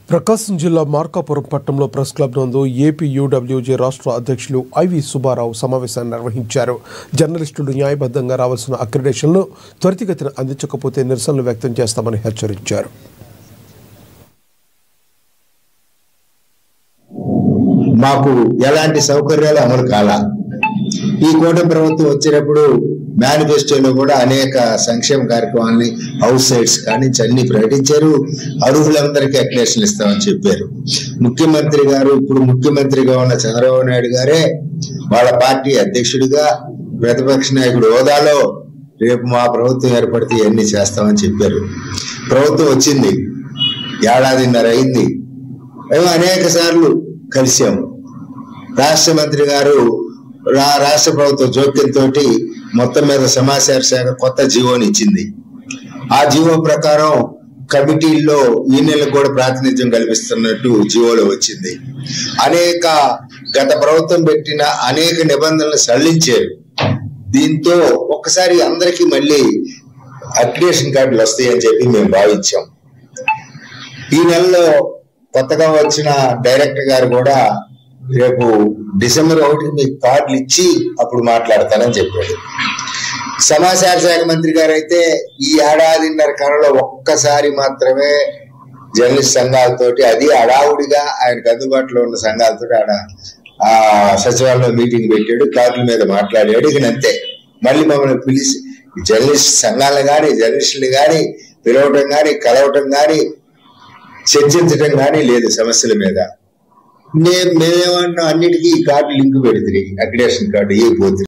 ప్రకాశం జిల్లా మార్కాపురం పట్టణంలో press club నందు ఏపీ యూడబ్ల్యూజే రాష్ట్ర అధ్యక్షులు ఐవి సుబ్బారావు సమావేశాన్ని నిర్వహించారు. జర్నలిస్టులు న్యాయబద్ధంగా రావాల్సిన అక్రిడేషన్లను త్వరితగతిన అందించకపోతే నిరసనలు వ్యక్తం చేస్తామని హెచ్చరించారు. మాకు ఎలాంటి సౌకర్యాలు అమలు కాలా. ఈ కూటమి ప్రభుత్వం వచ్చినప్పుడు మేనిఫెస్టోలో కూడా అనేక సంక్షేమ కార్యక్రమాలని హౌస్ సైట్స్ కానీ అన్ని ప్రకటించారు. అర్హులందరికీ అక్రిడేషన్లు ఇస్తామని చెప్పారు. ముఖ్యమంత్రి గారు, ఇప్పుడు ముఖ్యమంత్రిగా ఉన్న చంద్రబాబు నాయుడు గారే వాళ్ళ పార్టీ అధ్యక్షుడిగా ప్రతిపక్ష నాయకుడు హోదాలో రేపు మా ప్రభుత్వం ఏర్పడితే ఇవన్నీ చేస్తామని చెప్పారు. ప్రభుత్వం వచ్చింది, ఏడాదిన్నర అయింది. మేము అనేక సార్లు కలిసాము. రాష్ట్ర మంత్రి గారు రాష్ట్ర ప్రభుత్వ జోక్యంతో మొత్తం మీద సమాచార శాఖ కొత్త జీవోని ఇచ్చింది. ఆ జీవో ప్రకారం కమిటీల్లో యూనియన్లకు కూడా ప్రాతినిధ్యం కల్పిస్తున్నట్టు జీవోలో వచ్చింది. గత ప్రభుత్వం పెట్టిన అనేక నిబంధనలు సడలించారు. దీంతో ఒక్కసారి అందరికీ మళ్ళీ అక్రిడేషన్ కార్డులు వస్తాయని చెప్పి మేము భావించాం. ఈ నెలలో కొత్తగా వచ్చిన డైరెక్టర్ గారు కూడా రేపు డిసెంబర్ 1 మీకు కార్డులు ఇచ్చి అప్పుడు మాట్లాడతానని చెప్పాడు. సమాచార శాఖ మంత్రి గారు అయితే ఈ ఏడాదిన్నర కాలంలో ఒక్కసారి మాత్రమే జర్నలిస్ట్ సంఘాలతోటి, అది అడావుడిగా ఆయనకు అందుబాటులో ఉన్న సంఘాలతో ఆ సచివాలయంలో మీటింగ్ పెట్టాడు, కార్డుల మీద మాట్లాడాడు. ఇక అంతే. మళ్ళీ మమ్మల్ని పిలిచి జర్నలిస్ట్ సంఘాలను కానీ జర్నలిస్టులు కానీ పిలవటం కానీ కలవటం కానీ చర్చించడం కానీ లేదు సమస్యల మీద. మేమేమన్నా అన్నిటికీ ఈ కార్డు లింక్ పెడితే అక్రిడేషన్ కార్డు ఏ పోతుంది.